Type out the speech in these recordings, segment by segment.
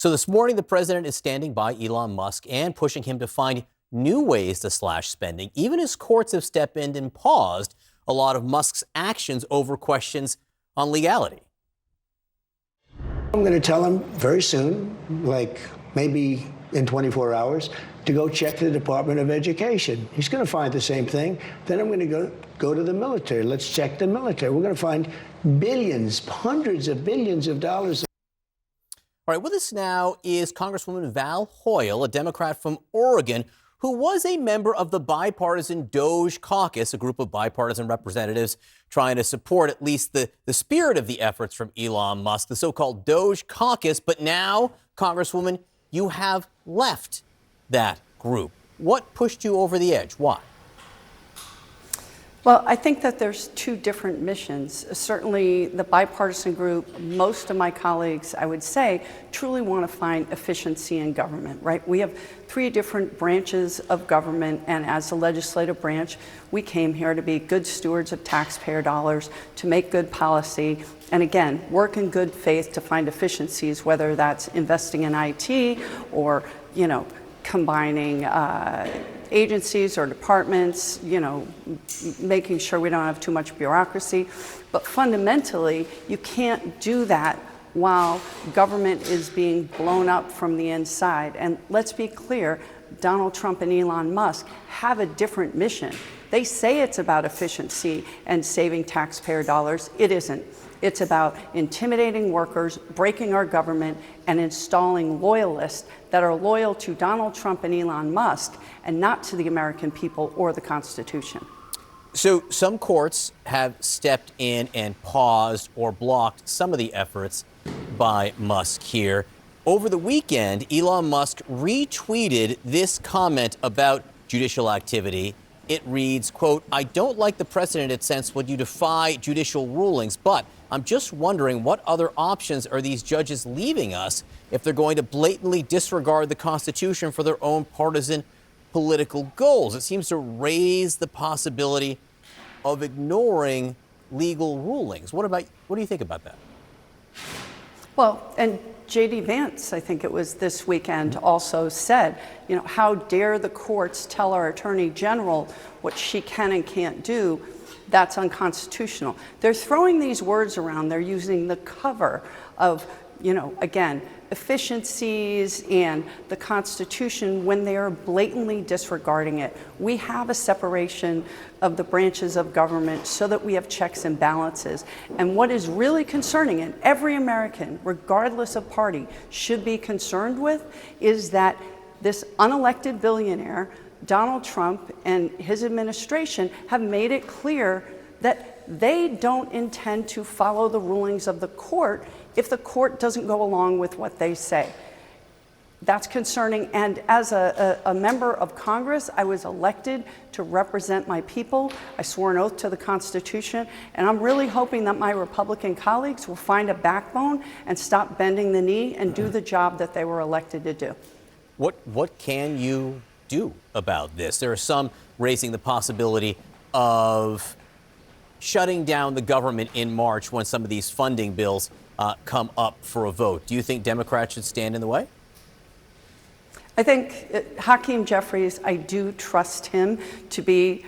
So this morning, the president is standing by Elon Musk and pushing him to find new ways to slash spending, even as courts have stepped in and paused a lot of Musk's actions over questions on legality. I'm going to tell him very soon, like maybe in 24 hours, to go check the Department of Education. He's going to find the same thing. Then I'm going to go to the military. Let's check the military. We're going to find billions, hundreds of billions of dollars. All right, with us now is Congresswoman Val Hoyle, a Democrat from Oregon, who was a member of the bipartisan DOGE caucus, a group of bipartisan representatives trying to support at least the spirit of the efforts from Elon Musk, the so-called DOGE caucus. But now, Congresswoman, you have left that group. What pushed you over the edge? Why? Well, I think that there's two different missions. Certainly the bipartisan group, most of my colleagues, I would say, truly want to find efficiency in government, right? We have three different branches of government, and as the legislative branch, we came here to be good stewards of taxpayer dollars, to make good policy, and again, work in good faith to find efficiencies, whether that's investing in IT or, combining agencies or departments, making sure we don't have too much bureaucracy. But fundamentally, you can't do that while government is being blown up from the inside. And let's be clear, Donald Trump and Elon Musk have a different mission. They say it's about efficiency and saving taxpayer dollars. It isn't. It's about intimidating workers, breaking our government, and installing loyalists that are loyal to Donald Trump and Elon Musk and not to the American people or the Constitution. So some courts have stepped in and paused or blocked some of the efforts by Musk here. Over the weekend, Elon Musk retweeted this comment about judicial activity. It reads, quote, "I don't like the precedent it sets when you defy judicial rulings, but I'm just wondering what other options are these judges leaving us if they're going to blatantly disregard the Constitution for their own partisan political goals." It seems to raise the possibility of ignoring legal rulings. What do you think about that? Well, and J.D. Vance, I think it was this weekend, also said, how dare the courts tell our Attorney General what she can and can't do? That's unconstitutional. They're throwing these words around. They're using the cover of, again, efficiencies and the Constitution when they are blatantly disregarding it. We have a separation of the branches of government so that we have checks and balances. And what is really concerning, and every American, regardless of party, should be concerned with, is that this unelected billionaire, Donald Trump, and his administration have made it clear that they don't intend to follow the rulings of the court if the court doesn't go along with what they say. That's concerning. And as a member of Congress, I was elected to represent my people. I swore an oath to the Constitution. And I'm really hoping that my Republican colleagues will find a backbone and stop bending the knee and do the job that they were elected to do. What can you do about this? There are some raising the possibility of shutting down the government in March when some of these funding bills come up for a vote. Do you think Democrats should stand in the way? I think Hakeem Jeffries, I do trust him to be,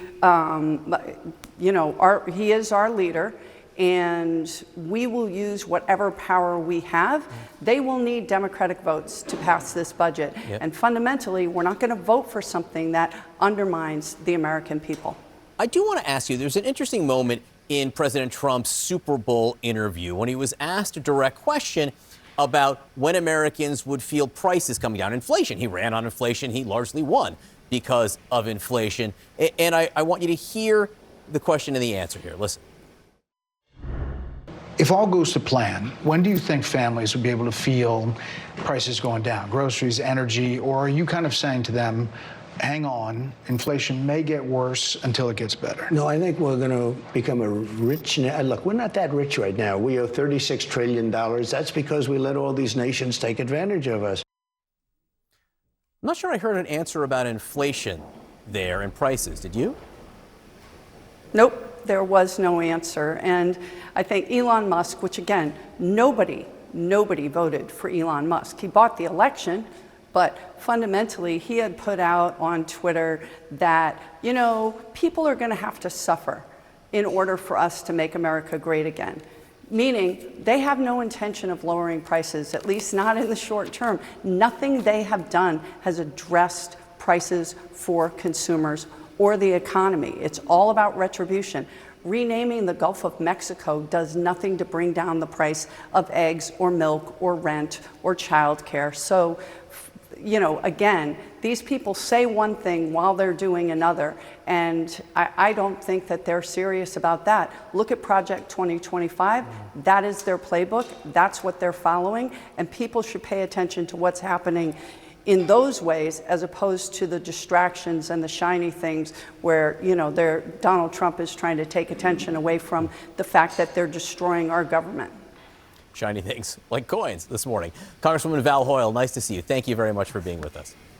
he is our leader, and we will use whatever power we have. They will need Democratic votes to pass this budget. Yep. And fundamentally, we're not going to vote for something that undermines the American people. I do want to ask you, there's an interesting moment in President Trump's Super Bowl interview when he was asked a direct question about when Americans would feel prices coming down. Inflation. He ran on inflation. He largely won because of inflation. And I want you to hear the question and the answer here. Listen. If all goes to plan, when do you think families will be able to feel prices going down? Groceries, energy, or are you kind of saying to them, hang on, inflation may get worse until it gets better? No, I think we're going to become a rich. Look, we're not that rich right now. We owe $36 trillion. That's because we let all these nations take advantage of us. I'm not sure I heard an answer about inflation there and prices. Did you? Nope, there was no answer. And I think Elon Musk, which again, nobody nobody voted for Elon Musk. He bought the election, but fundamentally, he had put out on Twitter that, you know, people are going to have to suffer in order for us to make America great again. Meaning they have no intention of lowering prices, at least not in the short term. Nothing they have done has addressed prices for consumers or the economy. It's all about retribution. Renaming the Gulf of Mexico does nothing to bring down the price of eggs or milk or rent or childcare. So, you know, again, these people say one thing while they're doing another, and I don't think that they're serious about that. Look at Project 2025. That is their playbook. That's what they're following, and people should pay attention to what's happening in those ways as opposed to the distractions and the shiny things where, you know, Donald Trump is trying to take attention away from the fact that they're destroying our government. Shiny things like coins this morning. Congresswoman Val Hoyle, nice to see you. Thank you very much for being with us.